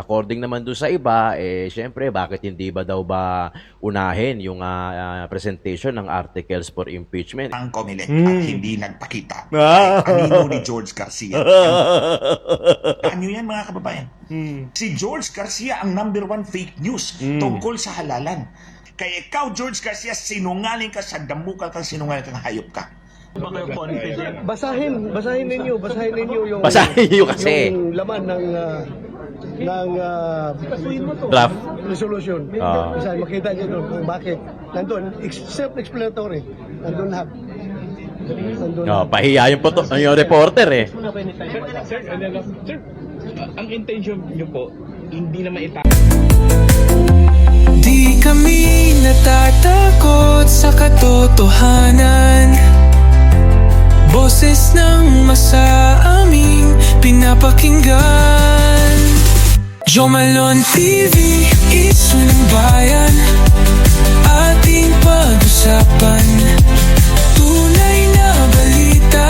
According naman doon sa iba, syempre, bakit hindi ba daw ba unahin yung presentation ng articles for impeachment? Ang COMELEC at hindi nagpakita Ah. kahit anino ni George Garcia. Ano yan mga kababayan? Si George Garcia ang #1 fake news tungkol sa halalan. Kaya ikaw, George Garcia, sinungaling ka sa damukal kang sinungaling kang hayop ka. Basahin ninyo yung Basahin niyo kasi. yung laman ng Draft. resolution. Ah. Kasi makita niyo doon kung bakit. Nandun, self-explanatory. Nandun lahat. Nandun Oh, pahiya yung reporter eh. Sir, ang intention nyo po, hindi na maita. Di kami natatakot sa katotohanan. Boses ng masa aming pinapakinggan. Jomalon TV, isu ng bayan. Ating pag-usapan. Tunay na balita,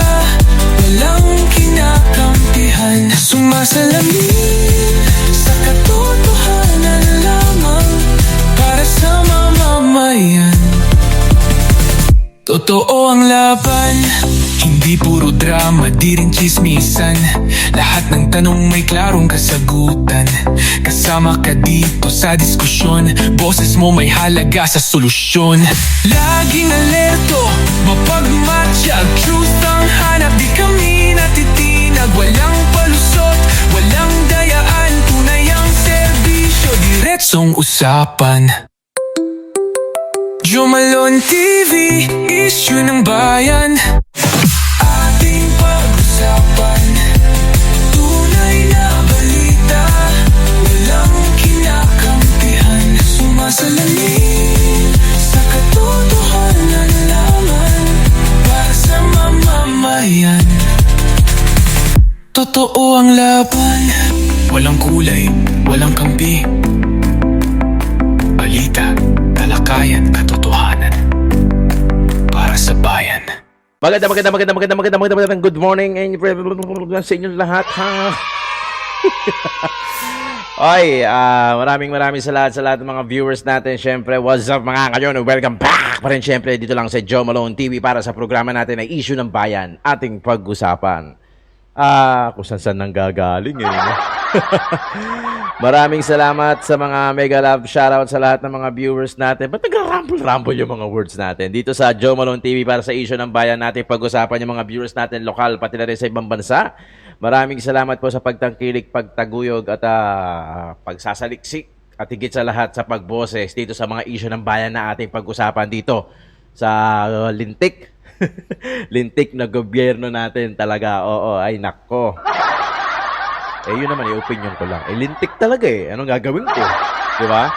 walang kinakampihan. Sumasalamin sa katotohanan lamang para sa mamamayan. Totoo ang laban, hindi puro drama, di rin chismisan. Lahat ng tanong may klarong kasagutan. Kasama ka dito sa diskusyon, boses mo may halaga sa solusyon. Laging alerto, mapagmatsyag, truth ang hanap. Di kami natitinag, walang palusot, walang dayaan. Tunay ang serbisyo, diretsong usapan. Jomalon TV, issue ng bayan. Ating pag-usapan. Tunay na balita, walang kinakampihan. Sumasalamin sa katotohanan lamang para sa mamamayan. Totoo ang laban, walang kulay, walang kampi. Balita, talakayan, katotohanan para sa bayan. Magandang good morning and sa inyo lahat ha. Oy, maraming sa lahat ng mga viewers natin. Syempre, what's up mga kayon? Welcome back pa rin syempre dito lang sa Joe Malone TV para sa programa natin na Issue ng Bayan, ating pag-usapan. Kung saan nang gagaling eh. Maraming salamat sa mga mega love shoutout sa lahat ng mga viewers natin. Ba't nag-rumble yung mga words natin? Dito sa Joe Malone TV para sa Issue ng Bayan natin pag-usapan yung mga viewers natin lokal pati na rin sa ibang bansa. Maraming salamat po sa pagtangkilik, pagtaguyod at pagsasaliksik at higit sa lahat sa pagboses dito sa mga issue ng bayan na ating pag-usapan dito sa lintik. Lintik na gobyerno natin talaga. Oo, ay nako. Yun naman, opinion ko lang. Lintik talaga eh. Anong gagawin ko? Di ba?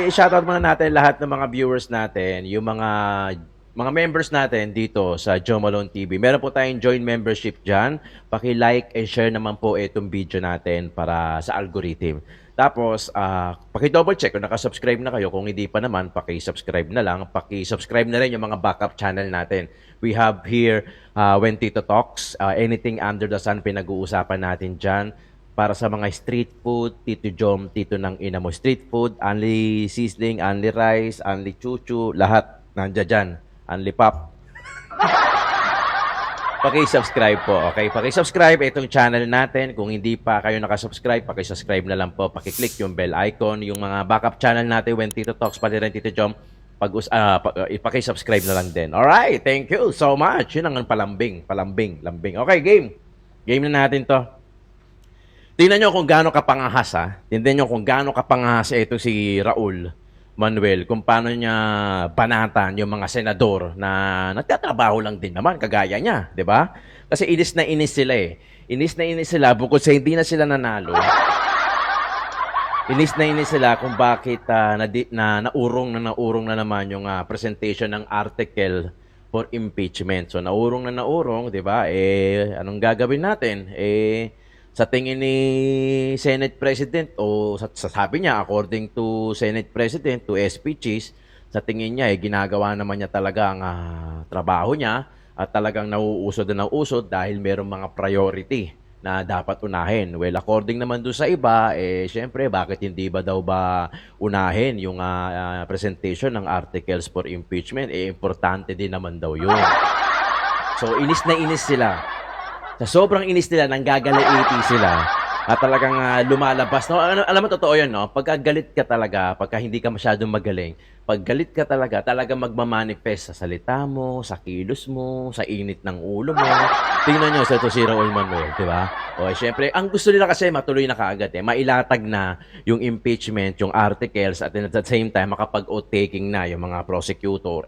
Shoutout muna natin lahat ng mga viewers natin, yung mga members natin dito sa Joe Malone TV. Meron po tayong join membership dyan. Paki-like and share naman po itong video natin para sa algorithm. Tapos, paki-double check kung nakasubscribe na kayo. Kung hindi pa naman, paki-subscribe na lang. Paki-subscribe na rin yung mga backup channel natin. We have here When Tito Talks. Anything under the sun, pinag-uusapan natin dyan. Para sa mga street food, Tito Jom, Tito ng ina mo. Street food, only seasoning, only rice, only chuchu, lahat nandiyan dyan. Only pop. Paki-subscribe po, okay? Paki-subscribe itong channel natin. Kung hindi pa kayo nakasubscribe, paki-subscribe na lang po. Paki-click yung bell icon. Yung mga backup channel natin, When Tito Talks, pati rin Tito Jom, paki-subscribe na lang din. Alright, thank you so much. Yun ang palambing. Okay, game. Game na natin to. Tingnan nyo kung gaano kapangahas, ha? Tingnan nyo kung gaano kapangahas ito si Raul Manuel, kung paano niya banatan yung mga senador na nagtatrabaho lang din naman, kagaya niya, di ba? Kasi inis na inis sila eh. Inis na inis sila bukod sa hindi na sila nanalo. Inis na inis sila kung bakit naurong na naman yung presentation ng article for impeachment. So naurong, di ba? Anong gagawin natin? Sa tingin ni Senate President o sabi niya according to Senate President, to SP Cheese, sa tingin niya ginagawa naman niya talaga ang trabaho niya at talagang nauusod na nauusod dahil mayroong mga priority na dapat unahin. Well, according naman doon sa iba, syempre, bakit hindi ba daw ba unahin yung presentation ng articles for impeachment? Importante din naman daw yun. So, inis na inis sila. Sa sobrang inis nila, nanggagalaiti sila, at talagang lumalabas. No, alam mo, totoo yun, no? Pagka galit ka talaga, pagka hindi ka masyadong magaling, pag galit ka talaga, talagang magmamanifest sa salita mo, sa kilos mo, sa init ng ulo mo. Tingnan nyo sa ito si Raul Manuel, di ba? O, syempre, ang gusto nila kasi matuloy na kaagad, mailatag na yung impeachment, yung articles, at at the same time, makapag-oath taking na yung mga prosecutor.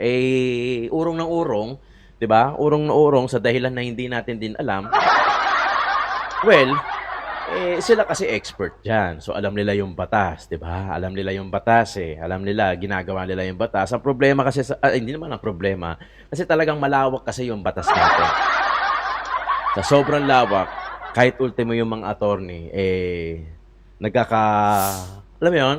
Urong ng urong, di ba? Urong na urong sa dahilan na hindi natin din alam. Well, sila kasi expert dyan. So, alam nila yung batas, di ba? Alam nila yung batas Alam nila, ginagawa nila yung batas. Ang problema kasi, hindi naman ang problema, kasi talagang malawak kasi yung batas natin. Sa sobrang lawak, kahit ultimo yung mga attorney, alam mo yun?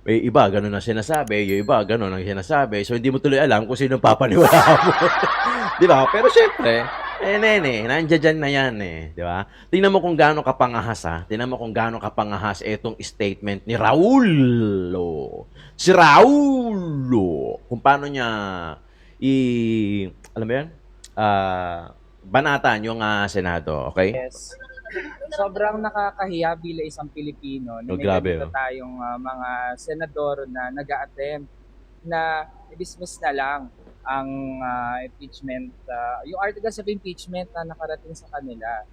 Iba, ganun ang sinasabi. Yung iba, ganun ang sinasabi. So, hindi mo tuloy alam kung sino papaniwala mo. Di ba? Pero syempre, nandiyan dyan na yan di ba? Tingnan mo kung gaano kapangahas Tingnan mo kung gaano kapangahas itong statement ni Raul. Si Raul. Kung paano niya alam mo yan? Banatan yung Senado, okay? Yes. Sobrang nakakahiya bilang isang Pilipino na may grabe, ganito tayong mga senador na nag-a-attempt na i-dismiss na lang ang impeachment, yung articles of impeachment na nakarating sa kanila.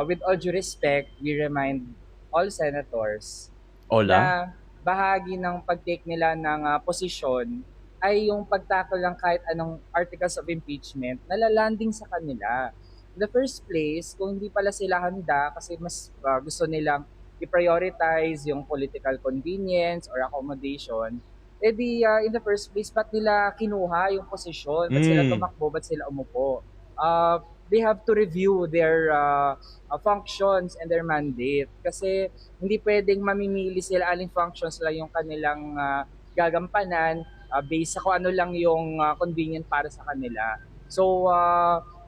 With all due respect, we remind all senators na bahagi ng pag-take nila ng posisyon ay yung pagtackle lang kahit anong articles of impeachment na lalanding sa kanila. In the first place, kung hindi pala sila handa kasi mas gusto nilang i-prioritize yung political convenience or accommodation, in the first place, ba't nila kinuha yung posisyon? Ba't sila tumakbo? Ba't sila umupo? They have to review their functions and their mandate kasi hindi pwedeng mamimili sila aling functions lang yung kanilang gagampanan based sa kung ano lang yung convenient para sa kanila. So,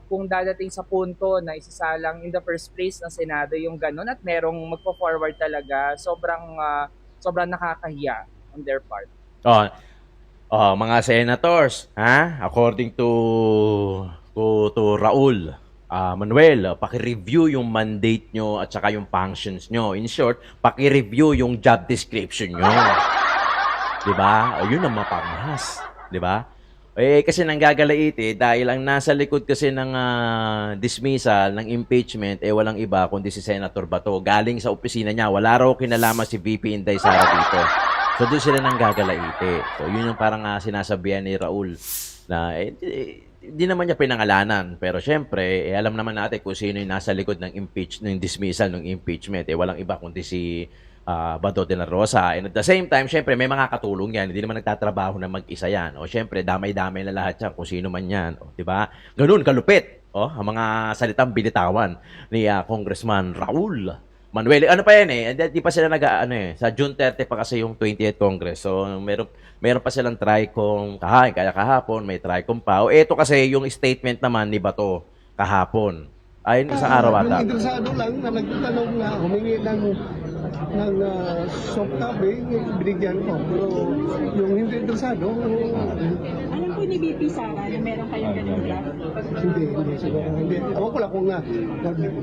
kung dadating sa punto na isasalang in the first place ng Senado yung ganun at merong magpo-forward talaga, sobrang nakakahiya on their part. Mga senators, according to Raul Manuel, paki-review yung mandate nyo at saka yung functions nyo. In short, paki-review yung job description nyo. Diba? Yun ang mapangahas. Diba? Kasi nanggagalaiti dahil ang nasa likod kasi ng dismissal, ng impeachment, walang iba kundi si Senator Bato. Galing sa opisina niya. Wala raw kinalaman si VP Inday Sara dito. So, doon sila nanggagalaiti. So, yun yung parang sinasabihan ni Raul na hindi naman niya pinangalanan. Pero syempre, alam naman natin kung sino yung nasa likod ng dismissal, ng impeachment. Walang iba kundi si Bato de la Rosa. And at the same time, syempre, may mga katulong yan. Hindi naman nagtatrabaho na mag-isa yan. O syempre, damay-damay na lahat yan kung sino man yan. O, diba? Ganun, kalupit. O, ang mga salitang binitawan ni Congressman Raul Manuel. Ano pa yan di pa sila sa June 30 pa kasi yung 20th Congress. So, meron pa silang TRICOM kaya kahapon, may TRICOM pa. O, eto kasi yung statement naman ni Bato kahapon. Ayun, isang araw ata. Yung interesado lang na nagtatanong na humingi ng soft copy, binigyan ko. Pero yung hindi interesado, Alam po ni BP Sara na meron kayong ganun draft? hindi siguro. Hindi. Ako ko lang kung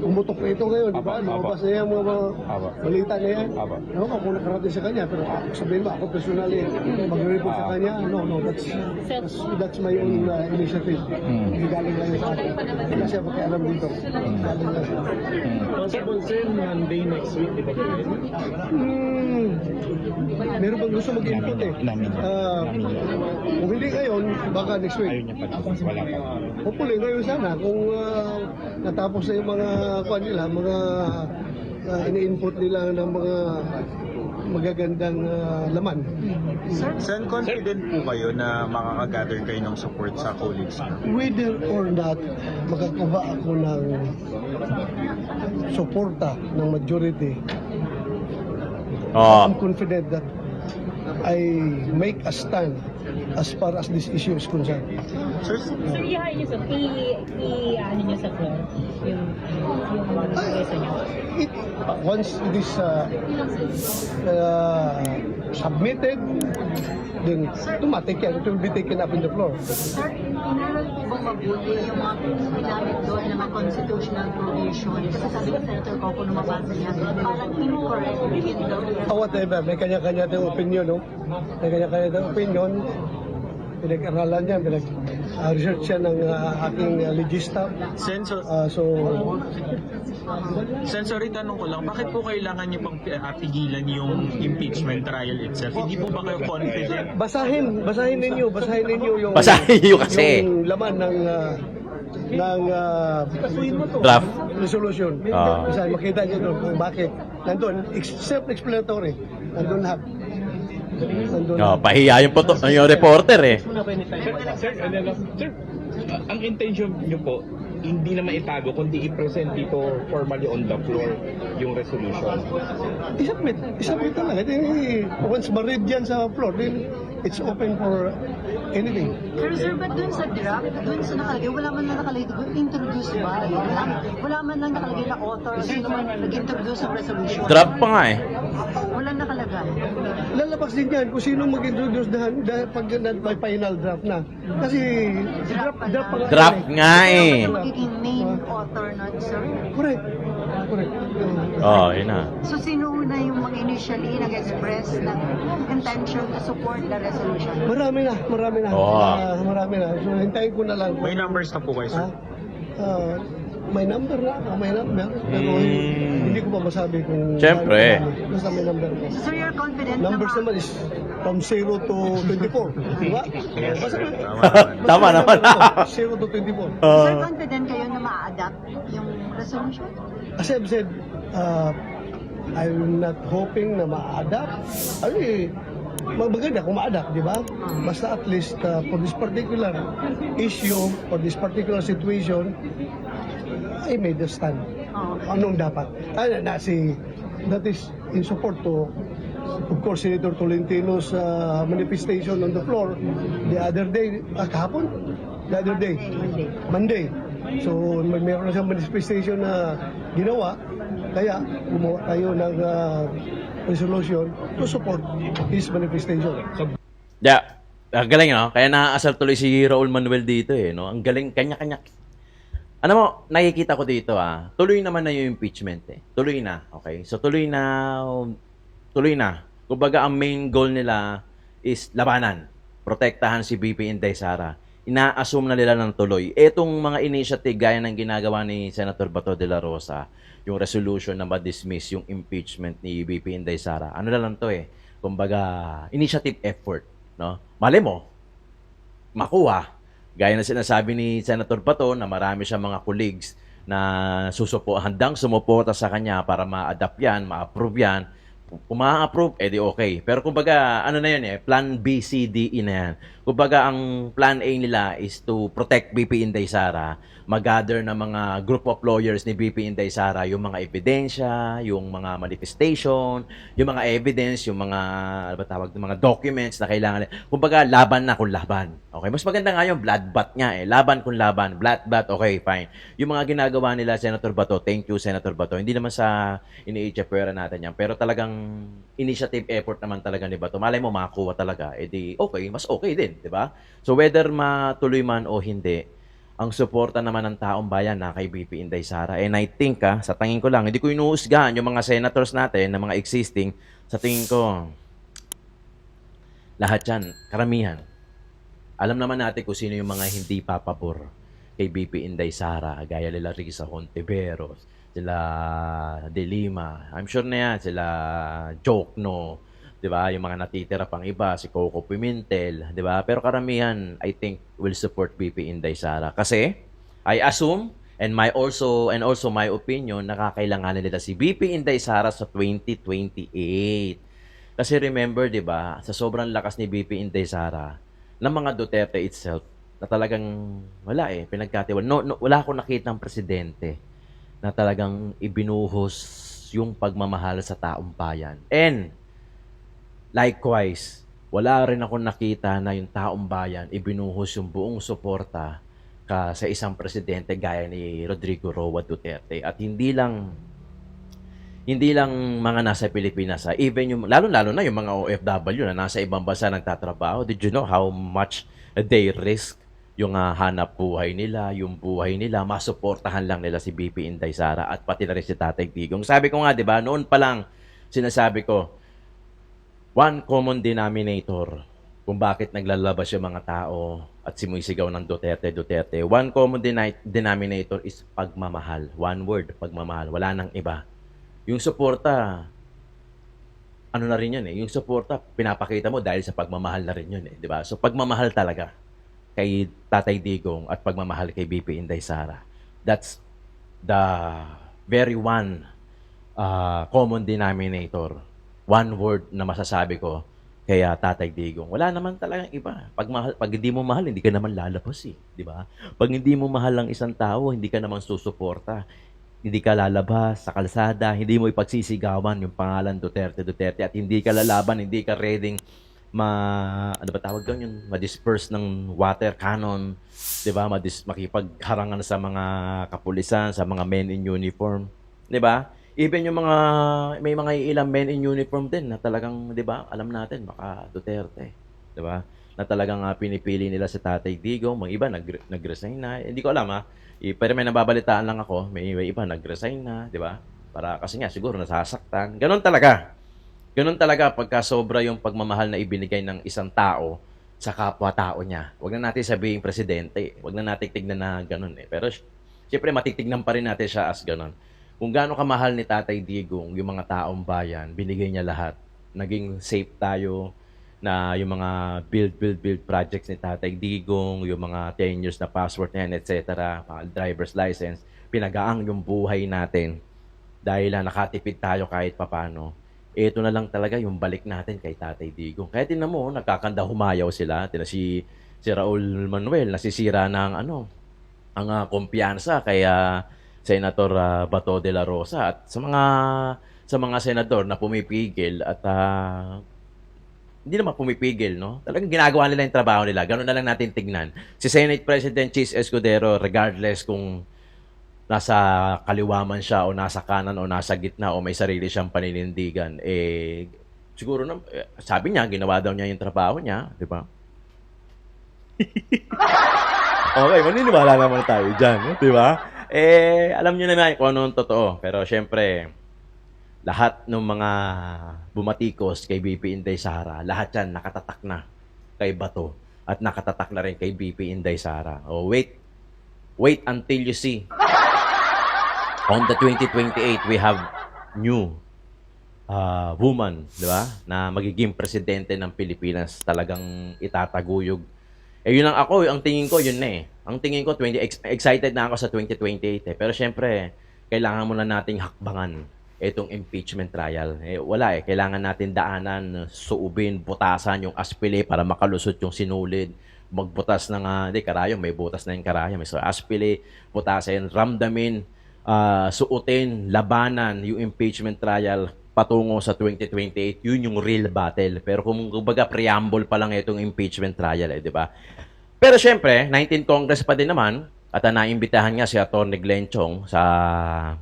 umutok na ito ngayon, di ba? Lumabas na yan mga balita na yan. Ako kung nakarating sa kanya, pero sabihin mo, ako personally, mag-report sa kanya, no, that's my own initiative. Hindi galing lang sa akin. Hindi siya pakialam dito. Galing lang sa akin. Possible sir, Monday next week, di ba pwede? Meron bang gusto mag-input kung hindi ngayon, baka next week. Hopefully, ngayon sana, kung natapos na yung mga nila, mga ini-input nila ng mga magagandang laman. Saan confident po kayo na makakagather kayo ng support sa colleagues niyo? Whether or not makakuha ako ng suporta ng majority, I'm confident that I make a stand as far as this issue is concerned. Sir, Sir, i-hire niyo sa, ano niyo sa floor, yung pwesto niyo. Once it is submitted, then automatic yan. It will be taken up in the floor. Sir, inaral po bang mabuti yung mga ginamit doon ng mga constitutional provision? Kasi sabi ni Senator Coco nung mabasa niya, parang incorrect yun daw. Whatever, may kanya-kanya tayong opinion, no? May kanya-kanya tayong opinion. Pinag-aralan niya, research siya ng aking legista. Sorry, tanong ko lang, bakit po kailangan niyo pang pigilan yung impeachment trial itself? Hindi po ba kayo confident? Basahin ninyo yung Basahin niyo kasi. yung laman ng Draft. resolution. Basahin, makita niyo doon kung bakit. Nandun, self-explanatory. Nandun lahat. Pahiya yung reporter eh. Sir, ang intention niyo po, hindi na maitago, kundi i-present dito formally on the floor yung resolution. Isubmit talaga. Once ma-read yan sa floor, then it's open for anything. Pero sir, ba't dun sa draft, dun sa nakalagay, wala man lang nakalagay doon, introduce by. Wala man lang nakalagay na author, sino man nag-introduce ng resolution. Draft pa nga eh. Walang nakalagay. Lalabas din yan kung sino mag-introduce dahil pag may final draft na. Kasi draft pa nga. Draft nga eh. Ano magiging main author nun, sir? Correct. Yun na. So sino na yung mga initially nag-express ng intention to support the resolution? Marami na. Marami na. So hintayin ko na lang. May numbers na po kayo, sir? May number na. Pero hindi ko pa masabi kung... Siyempre. Basta may number na. So you're confident Numbers naman is from 0 to 24. Di ba? Tama naman. 0 to 24. Sir, confident kayo na ma-adapt yung resolution? As I've said, I'm not hoping na ma-adapt. Maganda kung ma-adapt, di ba? Basta at least for this particular issue, for this particular situation, I made a stand. Anong dapat? That is in support to, of course, Senator Tolentino's manifestation on the floor the other day, kahapon? The other day? Monday. So, mayroon na siyang manifestation na ginawa, kaya gumawa tayo ng resolution to support his manifestation. Yeah. Ang galing, no? Kaya naaasar tuloy si Raul Manuel dito eh, no? Ang galing, kanya-kanya. Ano mo, nakikita ko dito tuloy naman na yung impeachment eh. Tuloy na, okay? So tuloy na. Kumbaga ang main goal nila is labanan. Protektahan si BP Inday Sara. Ina-assume na nila ng tuloy. Etong mga initiative gaya ng ginagawa ni Senator Bato de la Rosa, yung resolution na ma-dismiss yung impeachment ni BP Inday Sara. Ano na lang to eh? Kumbaga, initiative effort, no? Mali mo, makuha. Gaya na sinasabi ni Senator Bato na marami siyang mga colleagues na handang sumuporta sa kanya para ma-adapt yan, ma-approve yan. Kung ma-approve, edi okay. Pero kumbaga, ano na yun eh, plan B, C, D, E na yan. Kumbaga, ang plan A nila is to protect BP Inday Sara, mag-gather na mga group of lawyers ni BP Inday Sara, yung mga ebidensya, yung mga manifestation, yung mga evidence, yung mga, ano ba tawag, mga documents na kailangan. Kumbaga, laban na kung laban. Okay, mas maganda nga yung bloodbath nga eh. Laban kung laban. Bloodbath, okay, fine. Yung mga ginagawa nila, Senator Bato, thank you, Senator Bato. Hindi naman sa ini-echapwera natin yan. Pero talagang initiative effort naman talaga ni Bato. Malay mo, makakuha talaga. Eh di, okay, mas okay din, di ba? So, whether matuloy man o hindi, ang suporta naman ng taong bayan na kay BP Inday Sara. And I think, sa tingin ko lang, hindi ko inuusgahan yung mga senators natin na mga existing, sa tingin ko, lahat yan, karamihan. Alam naman natin kung sino yung mga hindi papabor kay BP Inday Sara, gaya nila Risa Hontiveros, sila De Lima, I'm sure na yan, sila Jokno, di ba? Yung mga natitira pang iba, si Coco Pimentel, di ba? Pero karamihan, I think, will support BP Inday Sara. Kasi, I assume, and also my opinion, nakakailanganin nila si BP Inday Sara sa 2028. Kasi remember, di ba, sa sobrang lakas ni BP Inday Sara, ng mga Duterte itself, na talagang, wala pinagkatiwala. Wala akong nakita ng presidente na talagang ibinuhos yung pagmamahal sa taong bayan. And, likewise, wala rin ako nakita na yung taong bayan ibinuhos yung buong suporta sa isang presidente gaya ni Rodrigo Roa Duterte. At hindi lang mga nasa Pilipinas, even yung lalo-lalo na yung mga OFW na nasa ibang bansa nagtatrabaho. Did you know how much they risk yung hanap buhay nila, yung buhay nila, masuportahan lang nila si BP Inday Sara at pati na rin si Tatay Digong. Sabi ko nga, 'di ba, noon pa lang sinasabi ko, one common denominator kung bakit naglalabas yung mga tao at sumisigaw ng Duterte. One common denominator is pagmamahal. One word, pagmamahal. Wala nang iba. Yung suporta, ano na rin yun eh. Yung suporta, pinapakita mo dahil sa pagmamahal na rin yun eh. Di ba? So, pagmamahal talaga kay Tatay Digong at pagmamahal kay BP Inday Sara. That's the very one common denominator. One word na masasabi ko kaya Tatay Digong. Wala naman talagang iba. Pag hindi mo mahal, hindi ka naman lalabas eh. Di ba? Pag hindi mo mahal ang isang tao, hindi ka naman susuporta. Hindi ka lalabas sa kalsada, hindi mo ipagsisigawan yung pangalan Duterte at hindi ka lalaban, hindi ka ready ano ba tawag doon, yung ma-disperse ng water cannon, 'di ba? Makipagharangan sa mga kapulisan, sa mga men in uniform, 'di ba? Even yung may mga ilang men in uniform din na talagang, 'di ba? Alam natin baka Duterte, 'di ba? Na talagang pinipili nila sa Tatay Digong, mga iba nag-resign na. Hindi ko alam pero may nababalitaan lang ako, may iba nag-resign na, di ba? Para kasi nga siguro nasasaktan. Ganon talaga pagka sobra yung pagmamahal na ibinigay ng isang tao sa kapwa-tao niya. Huwag na natin sabihin presidente. Huwag na natin tignan na ganon eh. Pero siyempre matitignan pa rin natin siya as ganon. Kung gaano kamahal ni Tatay Digong yung mga taong bayan, binigay niya lahat. Naging safe tayo na yung mga build projects ni Tatay Digong, yung mga 10 years na passport niyan, etc., mga driver's license, pinagaang yung buhay natin dahil nakatipid tayo kahit papano. Ito na lang talaga yung balik natin kay Tatay Digong. Kaya tinan mo, nagkakanda humayaw sila. Si Raul Manuel, nasisira ng ang kumpiyansa kay Senator Bato de la Rosa at sa mga senador na pumipigil at hindi naman pumipigil, no? Talagang ginagawa nila yung trabaho nila. Ganun na lang natin tignan. Si Senate President Chis Escudero, regardless kung nasa kaliwa man siya o nasa kanan o nasa gitna o may sarili siyang paninindigan, siguro sabi niya, ginawa daw niya yung trabaho niya, di ba? Okay, maniniwala naman tayo dyan, di ba? Alam niyo naman kung ano ang totoo. Pero syempre, lahat ng mga bumatikos kay BP Inday Sara, lahat yan nakatatak na kay Bato at nakatatak na rin kay BP Inday Sara. Wait until you see. On the 2028, we have new woman, di ba? Na magiging presidente ng Pilipinas. Talagang itataguyod. Yun lang ako, ang tingin ko, yun na eh. Ang tingin ko, excited na ako sa 2028 eh. Pero syempre, kailangan muna nating hakbangan itong impeachment trial. Wala eh. Kailangan natin daanan, suubin, butasan yung aspile para makalusot yung sinulid. Magbutas ng, karayom, may butas na yung karayom. So, aspile, butasin, ramdamin, suotin, labanan yung impeachment trial patungo sa 2028. Yun yung real battle. Pero kung kumbaga preamble pa lang itong impeachment trial, di ba? Pero syempre, 19th Congress pa din naman at naimbitahan nga si Atty. Glenn Chong sa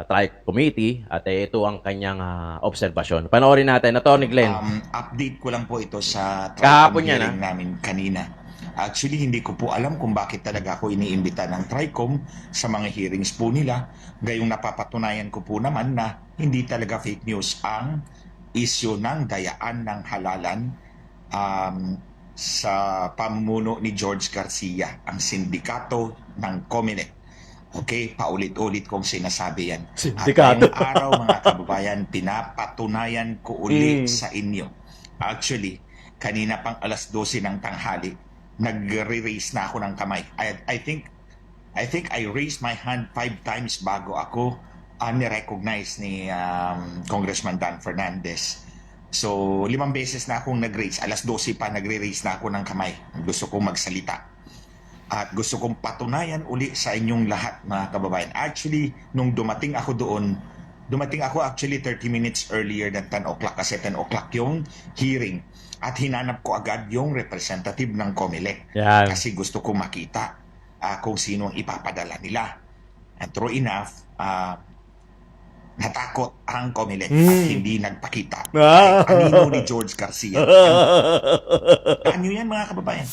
Tri Committee at ito ang kanyang obserbasyon. Panoorin natin, Atty. Glenn. Update ko lang po ito sa Kahapon TRICOM yan, hearing namin kanina. Actually, hindi ko po alam kung bakit talaga ako iniimbita ng TRICOM sa mga hearings po nila. Gayong napapatunayan ko po naman na hindi talaga fake news ang issue ng dayaan ng halalan sa pamumuno ni George Garcia, ang sindikato ng COMELEC. Okay, paulit-ulit kong sinasabi yan. Sindikato. At ngayong araw, mga kababayan, pinapatunayan ko uli sa inyo. Actually, kanina pang alas 12 ng tanghali, nagre-raise na ako ng kamay. I think I raised my hand 5 times bago ako ni-recognize ni Congressman Dan Fernandez. So, 5 beses na akong nag-raise. Alas 12 pa, nagre-raise na ako ng kamay. Gusto kong magsalita. At gusto kong patunayan uli sa inyong lahat, mga kababayan. Actually, nung dumating ako doon, dumating ako actually 30 minutes earlier than 10 o'clock kasi 10 o'clock yung hearing. At hinanap ko agad yung representative ng COMELEC. Yan. Kasi gusto ko makita kung sino ang ipapadala nila. And true enough, natakot ang COMELEC at hindi nagpakita. Ah. Anino ni George Garcia. Ano yan mga kababayan?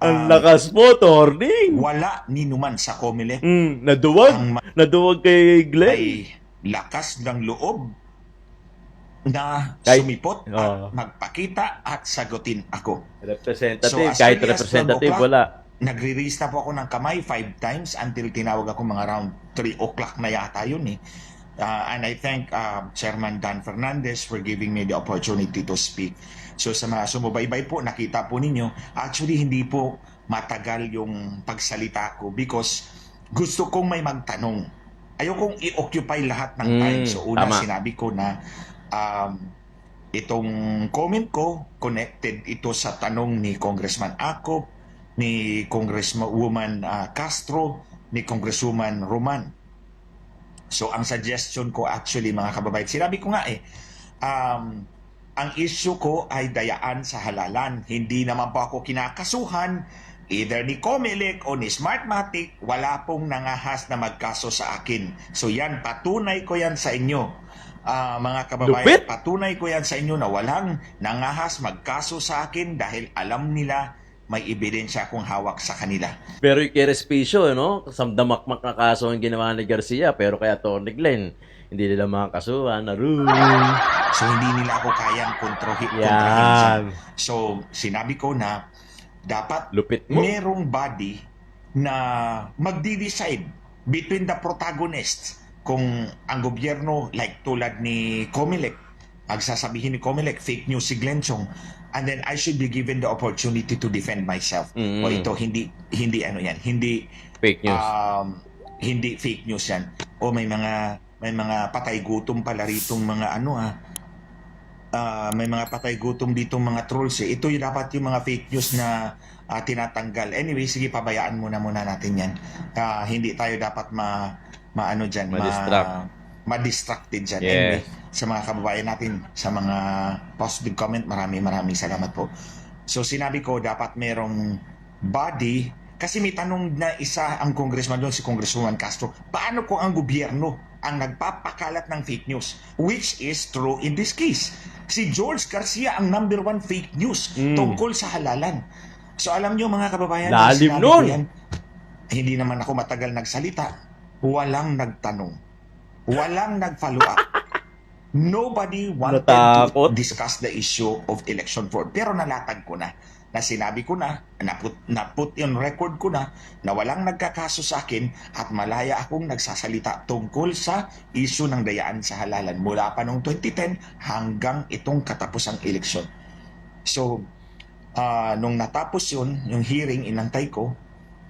Ang lakas mo, Torning. Wala ni numan sa COMELEC Naduwag. Naduwag kay Glenn. ay lakas ng loob na Kahit- sumipot Oo. at magpakita at sagutin ako. Representative. So, as kahit early as representative, 12 o'clock, wala. Nagre-raise na po ako ng kamay 5 times until tinawag ako mga around 3 o'clock na yata yun eh. And I thank Chairman Dan Fernandez for giving me the opportunity to speak. So sa mga sumubaybay po, nakita po ninyo, actually hindi po matagal yung pagsalita ko because gusto kong may magtanong. Ayokong i-occupy lahat ng time. So una tama. sinabi ko na itong comment ko, connected ito sa tanong ni Congressman Acop, ni Congresswoman Castro, ni Congresswoman Roman. So ang suggestion ko actually mga kababayan, sinabi ko nga ang issue ko ay dayaan sa halalan. Hindi naman po ako kinakasuhan either ni COMELEC o ni Smartmatic. Wala pong nangahas na magkaso sa akin. So yan, patunay ko yan sa inyo. Mga kababayan, Lupit. patunay ko yan sa inyo na walang nangahas magkaso sa akin dahil alam nila may ebidensya akong hawak sa kanila. Pero yung kay Respicio, no? Samdamakmak na kaso ang ginawa ni Garcia, pero kay Atty. Glenn, hindi nila makakasuhan. So hindi nila ako kayang kontrahin. Yan. So sinabi ko na dapat Lupit mo. merong body na magdi-decide between the protagonists. Kung ang gobyerno, like tulad ni COMELEC, magsasabihin ni COMELEC, fake news si Glenn Chong, and then I should be given the opportunity to defend myself. O ito, hindi ano yan, hindi Fake news. hindi fake news yan. O may mga patay gutom pala ritong mga may mga patay gutom ditong mga trolls eh. Ito yung dapat yung mga fake news na tinatanggal. Anyway, sige, pabayaan muna natin yan. Hindi tayo dapat ma-ano dyan, ma-distracted dyan. Yes. Anyway, sa mga kababayan natin, sa mga positive comment, maraming salamat po. So sinabi ko, dapat merong body, kasi may tanong na isa ang congressman doon, si Congresswoman Castro, paano kung ang gobyerno ang nagpapakalat ng fake news? Which is true in this case. Si George Garcia ang number 1 fake news tungkol sa halalan. So alam nyo mga kababayan, Lalim sinabi nun. ko yan, hindi naman ako matagal nagsalita. Walang nagtanong. Walang nag-follow up. Nobody wanted Natakot. to discuss the issue of election fraud. Pero nalatag ko na sinabi ko na put in record ko na walang nagkakaso sa akin at malaya akong nagsasalita tungkol sa issue ng dayaan sa halalan mula pa noong 2010 hanggang itong katapusang eleksyon. So, nung natapos yung hearing, inantay ko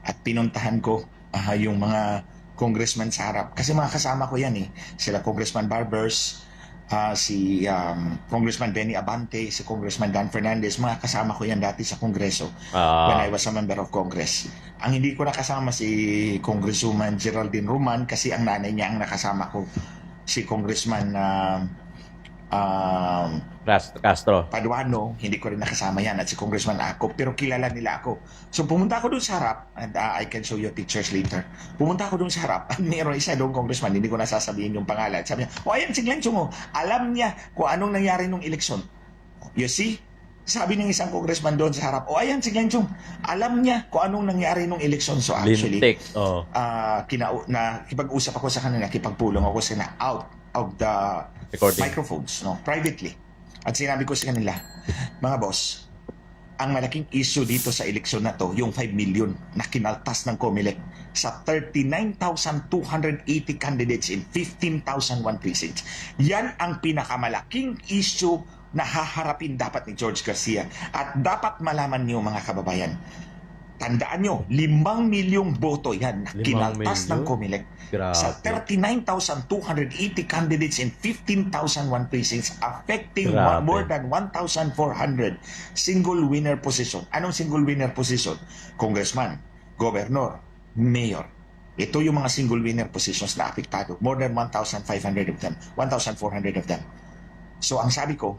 at pinuntahan ko yung mga congressman sa harap. Kasi mga kasama ko yan eh. Sila Congressman Barbers, si Congressman Benny Abante, si Congressman Dan Fernandez, mga kasama ko yan dati sa Kongreso when I was a member of Congress. Ang hindi ko nakasama si Congresswoman Geraldine Roman kasi ang nanay niya ang nakasama ko, si Congressman Castro. Paduano, hindi ko rin nakasama yan, at si Congressman Acop, pero kilala nila ako. So pumunta ako doon sa harap, and I can show you pictures later. Pumunta ako doon sa harap, at mayroon isa doon congressman, hindi ko nasasabihin yung pangalan. Sabi niya, ayan si Glenn Chong, alam niya kung anong nangyari nung eleksyon. You see? Sabi ng isang congressman doon sa harap, ayan si Glenn Chong, alam niya kung anong nangyari nung eleksyon. So actually, Lintik. kipag-usap ako sa kanila, kipagpulong ako sa kanila out of the Recording. microphones, privately. At sinabi ko sa kanila, mga boss, ang malaking issue dito sa eleksyon na to, yung 5 million na kinaltas ng COMELEC sa 39,280 candidates in 15,001 precincts. Yan ang pinakamalaking issue na haharapin dapat ni George Garcia. At dapat malaman niyo mga kababayan, tandaan nyo, 5 milyong boto yan na 5 kinaltas ng milyon? COMELEC Grabe. sa 39,280 candidates in 15,001 precincts, affecting Grabe. more than 1,400 single winner position. Anong single winner position? Congressman, Governor, Mayor. Ito yung mga single winner positions na apektado. More than 1,500 of them. 1,400 of them. So ang sabi ko,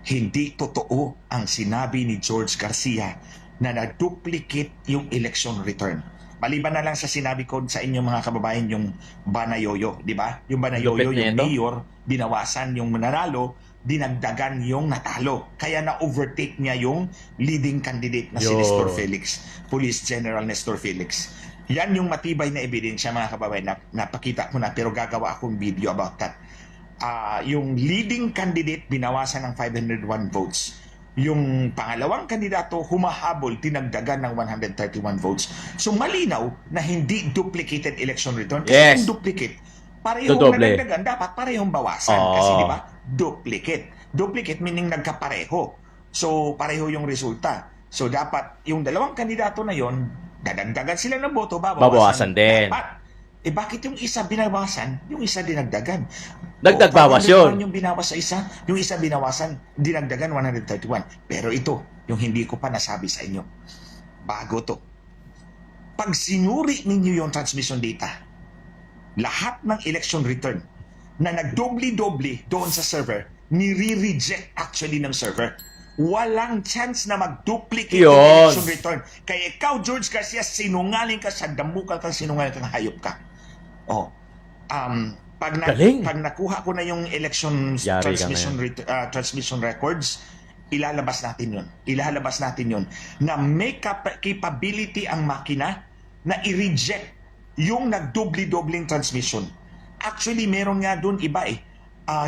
hindi totoo ang sinabi ni George Garcia na na-duplicate yung election return. Maliban na lang sa sinabi ko sa inyo mga kababayan yung Banayoyo, di ba? Yung Banayoyo, Lupit niya yung ito. mayor, binawasan yung nanalo, dinagdagan yung natalo. Kaya na-overtake niya yung leading candidate na si Yun. Nestor Felix, Police General Nestor Felix. Yan yung matibay na ebidensya mga kababayan na napakita ko na pero gagawa akong video about that. Yung leading candidate binawasan ng 501 votes. Yung pangalawang kandidato humahabol, tinagdagan ng 131 votes. So malinaw na hindi duplicated election return. Kasi Yes. kung duplicate, parehong Dodoble. nadagdagan, dapat parehong bawasan. Oo. Kasi di ba, duplicate. Duplicate meaning nagkapareho. So pareho yung resulta. So dapat yung dalawang kandidato na yon, dadagdagan sila ng boto, Babawasan din. Dapat. Bakit yung isa binawasan, yung isa dinagdagan? Dagdag bawas yun. Yung binawas sa isa, yung isa binawasan, dinagdagan 131. Pero ito, yung hindi ko pa nasabi sa inyo. Bago to. Pag sinuri ninyo yung transmission data, lahat ng election return na nagdobli-dobli doon sa server, nire-reject actually ng server. Walang chance na mag-duplicate yung Yun. election return. Kaya ikaw, George Garcia, sinungaling ka, sadamukal ka, sinungaling kang hayop ka. Galing. Pag nakuha ko na yung election Yari ka transmission records, ilalabas natin yun. Ilalabas natin yun. Na may capability ang makina na i-reject yung nagdobli-dobling transmission. Actually, meron nga dun iba eh.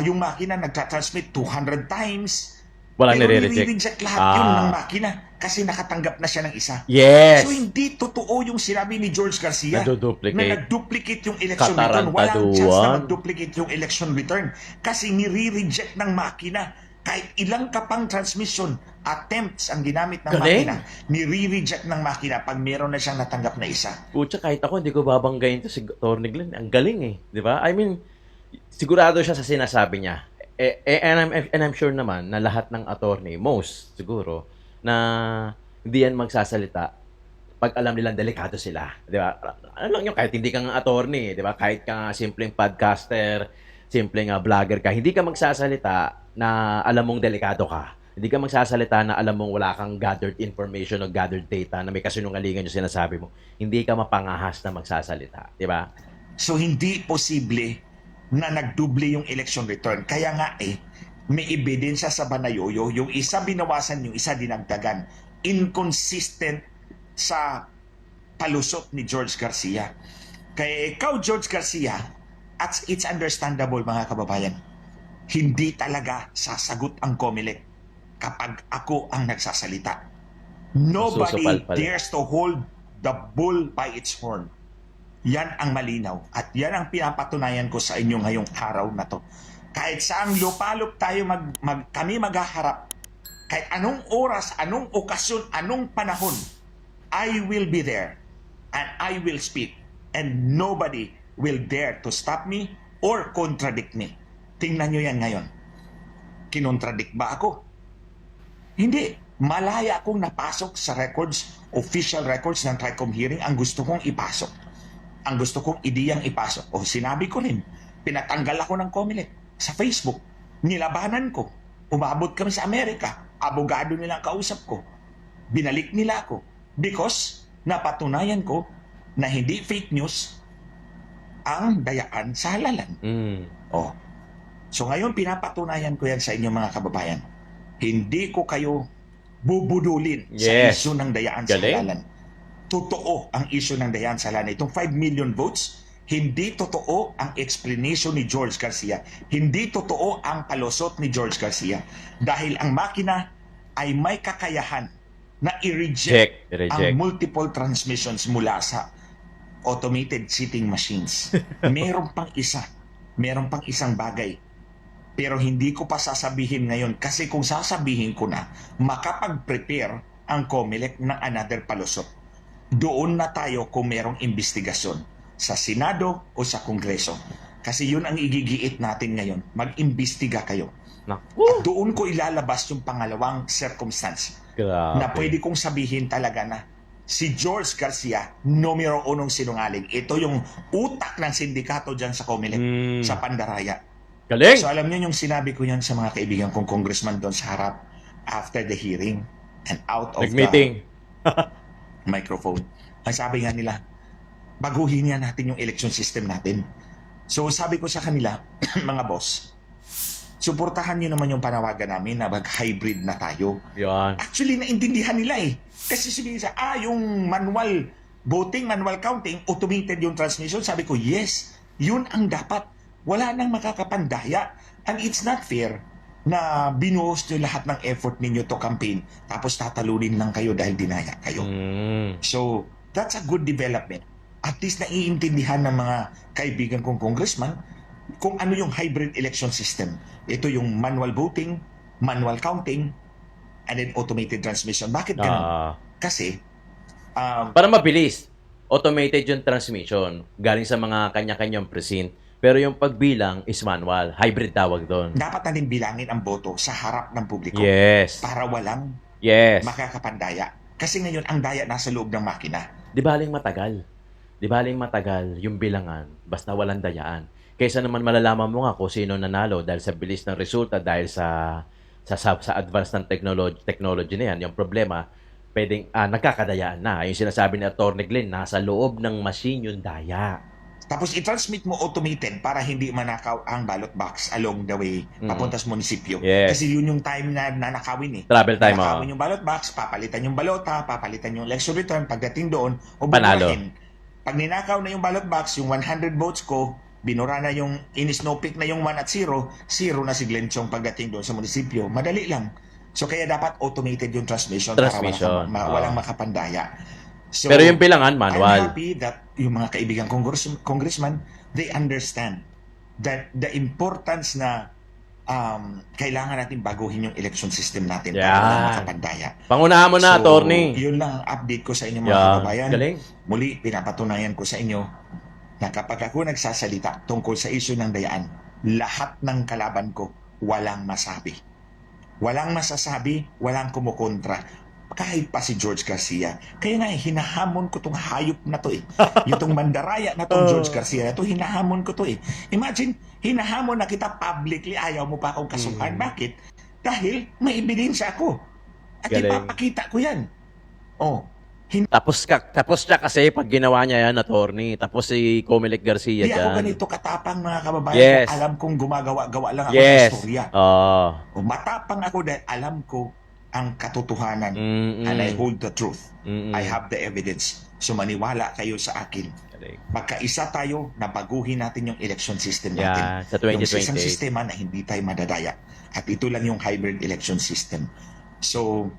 Yung makina nagtatransmit 200 times. Walang pero nire-reject. nire-reject lahat yun ng makina kasi nakatanggap na siya ng isa. Yes. So hindi totoo yung sinabi ni George Garcia Nado-duplicate. na nag-duplicate yung election return. Walang Katarantaduan. chance na mag-duplicate yung election return kasi nire-reject ng makina. Kahit ilang kapang transmission attempts ang ginamit ng Galing. makina, nire-reject ng makina pag meron na siyang natanggap na isa. Pucha, kahit ako, hindi ko babanggayin to si Atty. Glenn. Ang galing eh. Di ba? I mean, sigurado siya sa sinasabi niya. And I'm sure naman na lahat ng attorney, most siguro, na hindi yan magsasalita pag alam nilang delikado sila. Di ba? Ano lang yun, kahit hindi ka nga attorney, di ba? Kahit ka nga simpleng podcaster, simpleng vlogger ka, hindi ka magsasalita na alam mong delikado ka. Hindi ka magsasalita na alam mong wala kang gathered information o gathered data na may kasinungalingan yung sinasabi mo. Hindi ka mapangahas na magsasalita. Di ba? So hindi posible na nagdubli yung election return. Kaya nga may ebidensya sa Banayoyo, yung isa binawasan, yung isa dinagdagan. Inconsistent sa palusot ni George Garcia. Kaya ikaw, George Garcia, at it's understandable mga kababayan, hindi talaga sasagot ang COMELEC kapag ako ang nagsasalita. Nobody Masusupal pala. dares to hold the bull by its horn. Yan ang malinaw. At yan ang pinapatunayan ko sa inyo ngayong araw na to. Kahit saang lupalop tayo kami maghaharap, kahit anong oras, anong okasyon, anong panahon, I will be there and I will speak. And nobody will dare to stop me or contradict me. Tingnan nyo yan ngayon. Kinontradict ba ako? Hindi. Malaya akong napasok sa records, official records ng TRICOM hearing. Ang gusto kong ipasok. Ang gusto kong ideyang ipasok. O sinabi ko rin, pinatanggal ako ng COMELEC sa Facebook. Nilabanan ko. Umabot kami sa Amerika. Abogado nila ang kausap ko. Binalik nila ako. Because napatunayan ko na hindi fake news ang dayaan sa halalan. Oh. So ngayon pinapatunayan ko yan sa inyo mga kababayan. Hindi ko kayo bubudulin sa Yes. isyu ng dayaan sa Galing. halalan. Totoo ang issue ng dayaan sa halalan. Itong 5 million votes, hindi totoo ang explanation ni George Garcia. Hindi totoo ang palusot ni George Garcia. Dahil ang makina ay may kakayahan na i-reject ang multiple transmissions mula sa automated seating machines. Meron pang isang bagay. Pero hindi ko pa sasabihin ngayon kasi kung sasabihin ko na, makapag-prepare ang COMELEC ng another palusot. Doon na tayo kung merong investigasyon sa Senado o sa Kongreso. Kasi yun ang igigiit natin ngayon. Mag-imbestiga kayo. At doon ko ilalabas yung pangalawang circumstance Grabe. na pwede kong sabihin talaga na Si George Garcia, numero 1 sinungaling. Ito yung utak ng sindikato dyan sa Comelec, sa Pandaraya. Galing! So alam niyo yung sinabi ko yan sa mga kaibigan kong congressman doon sa harap after the hearing and out of Nag-meeting. the microphone. Ang sabi nga nila, baguhin nga natin yung election system natin. So sabi ko sa kanila, mga boss, suportahan niyo naman yung panawagan namin na mag-hybrid na tayo. Yan. Actually, naintindihan nila eh. Kasi sabihin sa, yung manual voting, manual counting, automated yung transmission. Sabi ko, yes, yun ang dapat. Wala nang makakapandaya. And it's not fair na binuhos nyo lahat ng effort ninyo to campaign tapos tatalunin lang kayo dahil dinaya kayo. So, that's a good development. At least naiintindihan ng mga kaibigan kong congressman kung ano yung hybrid election system. Ito yung manual voting, manual counting, and then automated transmission. Bakit ganun? Kasi, Para mabilis, automated yung transmission galing sa mga kanya-kanyang precinct. Pero yung pagbilang is manual. Hybrid tawag doon. dapat natin bilangin ang boto sa harap ng publiko Yes. para walang Yes. makakapandaya. Kasi ngayon, ang daya nasa loob ng makina. Di baling matagal. Di baling matagal yung bilangan basta walang dayaan. Kaysa naman malalaman mo nga kung sino nanalo dahil sa bilis ng resulta, dahil sa advance ng technology na yan. Yung problema, pwedeng nagkakadayaan na. Yung sinasabi ni Atty. Glenn, nasa loob ng machine yung daya. Tapos i-transmit mo automated para hindi manakaw ang ballot box along the way papunta sa munisipyo. Yes. Kasi yun yung time na nanakawin eh. Travel time, Nanakawin yung ballot box, papalitan yung balota, papalitan yung election return, pagdating doon, o Panalo. buburahin. Pag ninakaw na yung ballot box, yung 100 votes ko, binura na yung, in-snowpick na yung 1 at 0, 0 na si Glenn Chong pagdating doon sa munisipyo. Madali lang. So kaya dapat automated yung transmission, Transmission. para walang makapandaya. So, Pero yung bilangan, I'm manual. happy that yung mga kaibigan congressman, they understand that the importance na kailangan natin baguhin yung election system natin para Yeah. walang makapandaya. Pangunahan mo na, Atty. Yun lang ang update ko sa inyo mga Yeah. kababayan. Galing. Muli, pinapatunayan ko sa inyo na kapag ako nagsasalita tungkol sa issue ng dayaan, lahat ng kalaban ko walang masabi. Walang masasabi, walang kumukontra. Kahit pa si George Garcia. Kaya nga, hinahamon ko tong hayop na to eh. Yung tong mandaraya na tong George Garcia na to, hinahamon ko to eh. Imagine, hinahamon na kita publicly, ayaw mo pa akong kasuhan. Bakit? Dahil may ebidensya ako. At Galing. ipapakita ko yan. Oh, Tapos siya kasi pag ginawa niya yan, Atty. Tapos si Comelec Garcia Hindi ako dyan. ganito katapang mga kababayan. Yes. Alam kong gumagawa-gawa lang ako ng Yes. istorya. Oh. O matapang ako dahil alam ko ang katotohanan and I hold the truth. I have the evidence. So maniwala kayo sa akin. Galing. Magkaisa tayo na baguhin natin yung election system natin. Yeah, sa Yung isang 2028. sistema na hindi tayo madadaya. At ito lang yung hybrid election system. So,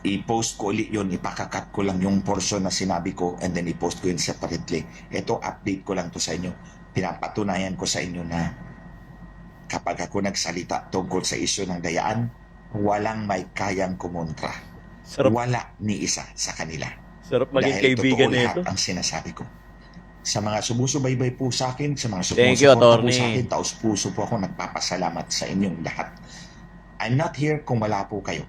i-post ko ulit yun, ipakakat ko lang yung portion na sinabi ko and then i-post ko yun separately. Ito, update ko lang to sa inyo. Pinapatunayan ko sa inyo na kapag ako nagsalita tungkol sa isyu ng dayaan, walang may kayang kumontra. Sarap, Wala ni isa sa kanila. sarap maging Dahil kaibigan totoo lahat nito. ang sinasabi ko. Sa mga sumusubaybay po sa akin, sa mga Thank you, sumusuporta po Atty. sa akin, taos puso po ako nagpapasalamat sa inyong lahat. I'm not here kung wala po kayo.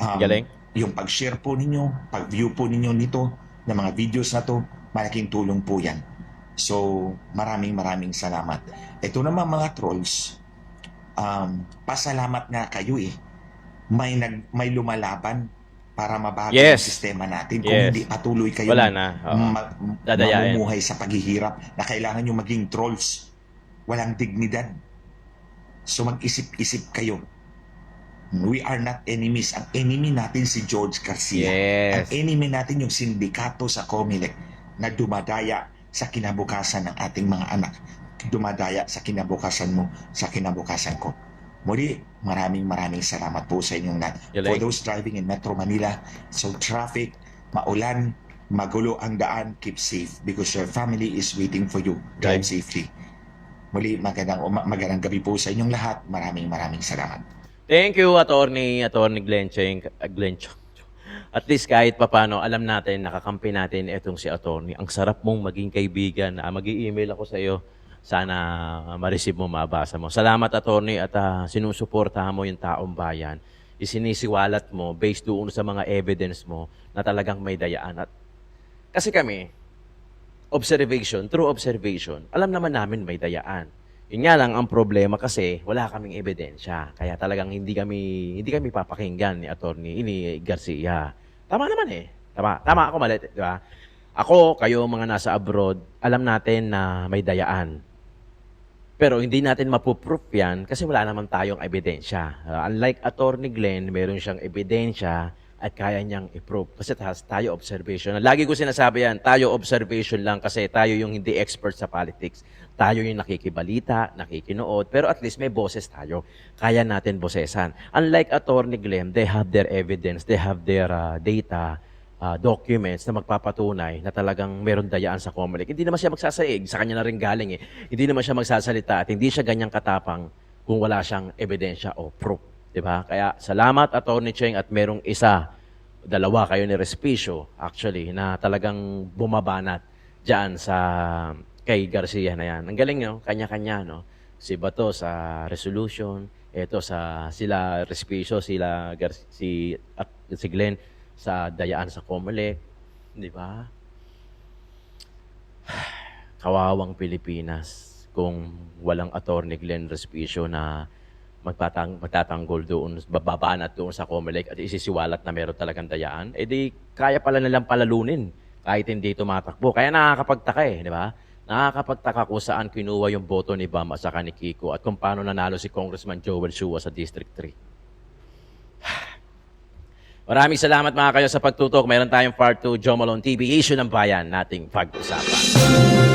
Galing. Yung pag-share po ninyo, pag-view po ninyo nito, ng mga videos na to, malaking tulong po yan. So, maraming salamat. Ito naman mga trolls, pasalamat nga kayo eh. May lumalaban para mabago Yes. yung sistema natin. Kung Yes. hindi patuloy kayo Wala na. Oo. Dadayain. mamumuhay sa paghihirap na kailangan nyo maging trolls. Walang dignidad. So mag-isip-isip kayo. We are not enemies. Ang enemy natin si George Garcia. Yes. Ang enemy natin yung sindikato sa Comelec na dumadaya sa kinabukasan ng ating mga anak. Dumadaya sa kinabukasan mo, sa kinabukasan ko. Muli, maraming salamat po sa inyong lahat. Galing. For those driving in Metro Manila, so traffic, maulan, magulo ang daan, keep safe because your family is waiting for you. Drive safely. Muli, magandang gabi po sa inyong lahat. Maraming salamat. Thank you, Atty. Glenn Cheng. At least kahit papano, alam natin, nakakampi natin itong si Atty. Ang sarap mong maging kaibigan. Mag-i-email ako sa iyo. Sana ma-receive mo, mabasa mo. Salamat, Atty. At sinusuportahan mo yung taong bayan. isinisiwalat mo based doon sa mga evidence mo na talagang may dayaan. At kasi kami, through observation, alam naman namin may dayaan. Yun nga lang ang problema kasi wala kaming ebidensya. Kaya talagang hindi kami papakinggan ni Attorney Garcia. Tama naman eh. Tama ako mali, di ba? Ako, kayo mga nasa abroad, alam natin na may dayaan. Pero hindi natin mapuproof yan kasi wala naman tayong ebidensya. Unlike Attorney Glenn, meron siyang ebidensya at kaya niyang i-prove. Kasi tayo observation. Lagi ko sinasabi yan, tayo observation lang kasi tayo yung hindi expert sa politics. Tayo yung nakikibalita, nakikinood, pero at least may boses tayo. Kaya natin bosesan. Unlike Attorney Glenn, they have their evidence, they have their data, documents na magpapatunay na talagang meron dayaan sa COMELEC. Hindi naman siya magsasaig, sa kanya na rin galing eh. Hindi naman siya magsasalita at hindi siya ganyang katapang kung wala siyang ebidensya o proof. Diba? Kaya salamat Attorney Cheng at merong dalawa kayo ni Respicio actually na talagang bumabanat dyan sa kay Garcia na yan. Ang galing no, kanya-kanya no. Si Bato sa resolution, eto sa sila Respicio, si Glenn sa dayaan sa COMELEC, di ba? Kawawang Pilipinas kung walang Attorney Glenn Respicio na magtatanggol doon, bababanat doon sa COMELEC at isisiwalat na meron talagang dayaan, di kaya pala nilang palalunin kahit hindi tumatakbo. Kaya nakakapagtaka eh, di ba? Nakakapagtaka kung saan kinuha yung boto ni Bam at saka ni Kiko at kung paano nanalo si Congressman Joel Chua sa District 3. Maraming salamat mga kayo sa pagtutok. Meron tayong part 2, Joe Malone TV, Issue ng Bayan nating pag-usapan.